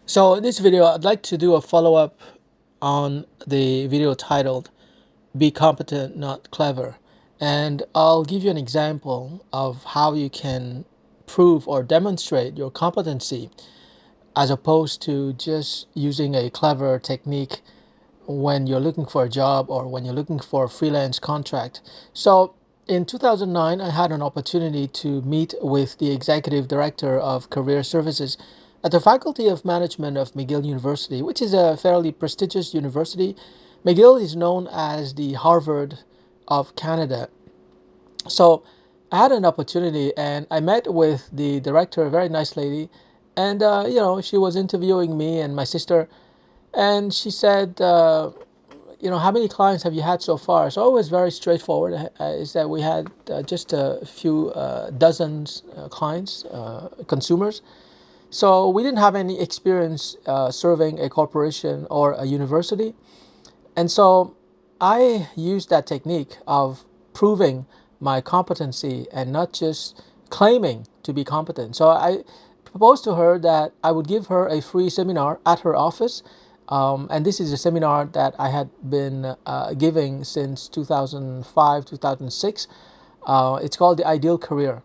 So in this video, I'd like to do a follow-up on the video titled Be Competent, Not Clever. And I'll give you an example of how you can prove or demonstrate your competency as opposed to just using a clever technique when you're looking for a job or when you're looking for a freelance contract. So in 2009, I had an opportunity to meet with the executive director of career services at the Faculty of Management of McGill University, which is a fairly prestigious university. McGill is known as the Harvard of Canada. So I had an opportunity and I met with the director, a very nice lady, and she was interviewing me and my sister, and she said, how many clients have you had so far? So it was very straightforward. Is that we had just a few dozens clients, consumers. So we didn't have any experience serving a corporation or a university. And so I used that technique of proving my competency and not just claiming to be competent. So I proposed to her that I would give her a free seminar at her office. And this is a seminar that I had been giving since 2005, 2006. It's called The Ideal Career.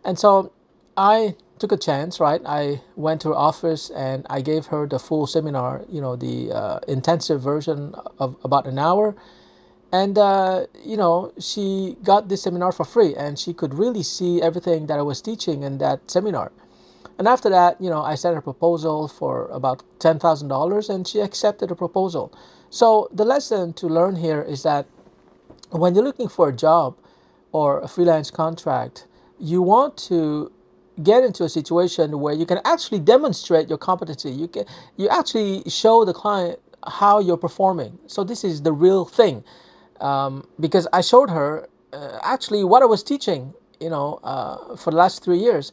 And so I took a chance, right? I went to her office and I gave her the full seminar, the intensive version of about an hour. And, she got this seminar for free and she could really see everything that I was teaching in that seminar. And after that, I sent her a proposal for about $10,000 and she accepted the proposal. So the lesson to learn here is that when you're looking for a job or a freelance contract, you want to get into a situation where you can actually demonstrate your competency. You actually show the client how you're performing. So this is the real thing, because I showed her actually what I was teaching, for the last 3 years,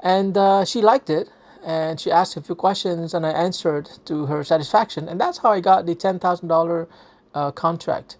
and she liked it. And she asked a few questions, and I answered to her satisfaction, and that's how I got the $10,000 contract.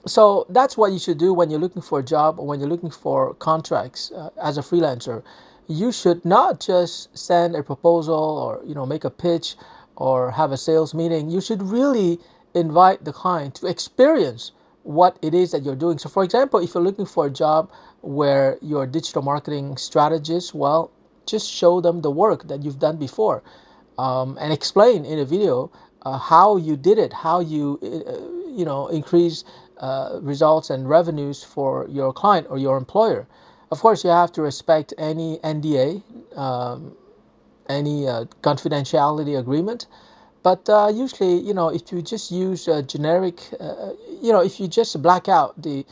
So that's what you should do when you're looking for a job or when you're looking for contracts as a freelancer. You should not just send a proposal or make a pitch or have a sales meeting. You should really invite the client to experience what it is that you're doing. So for example, if you're looking for a job where you're a digital marketing strategist, well, just show them the work that you've done before, and explain in a video how you did it, how you increase results and revenues for your client or your employer. Of course, you have to respect any NDA, any confidentiality agreement. But usually, if you just use a generic, if you just black out the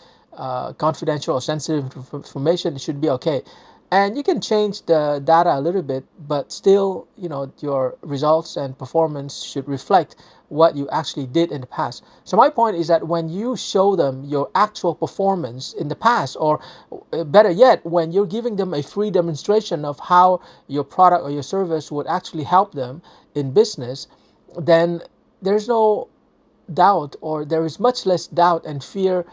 confidential or sensitive information, it should be okay. And you can change the data a little bit, but still, your results and performance should reflect what you actually did in the past. So my point is that when you show them your actual performance in the past, or better yet, when you're giving them a free demonstration of how your product or your service would actually help them in business, then there's no doubt, or there is much less doubt and fear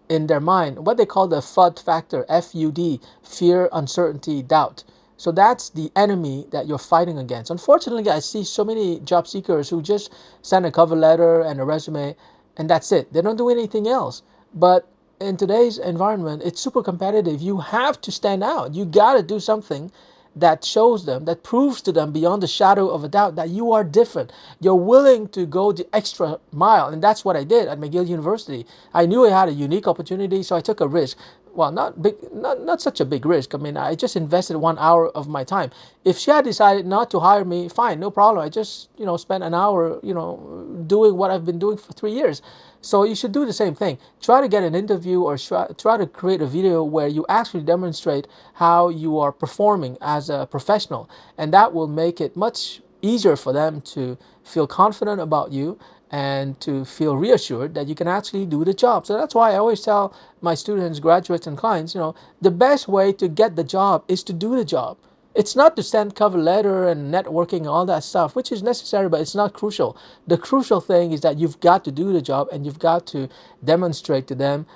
in their mind, what they call the FUD factor, FUD, fear, uncertainty, doubt. So that's the enemy that you're fighting against. Unfortunately, I see so many job seekers who just send a cover letter and a resume, and that's it. They don't do anything else. But in today's environment, it's super competitive. You have to stand out. You got to do something that shows them, that proves to them beyond the shadow of a doubt that you are different. You're willing to go the extra mile. And that's what I did at McGill University. I knew I had a unique opportunity, so I took a risk. Well, not big, not such a big risk. I mean, I just invested 1 hour of my time. If she had decided not to hire me, fine, no problem. I just, spent an hour, doing what I've been doing for 3 years. So you should do the same thing. Try to get an interview or try to create a video where you actually demonstrate how you are performing as a professional. And that will make it much easier for them to feel confident about you and to feel reassured that you can actually do the job. So that's why I always tell my students, graduates, and clients, the best way to get the job is to do the job. It's not to send cover letter and networking and all that stuff, which is necessary, but it's not crucial. The crucial thing is that you've got to do the job and you've got to demonstrate to them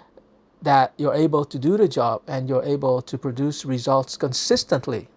that you're able to do the job and you're able to produce results consistently.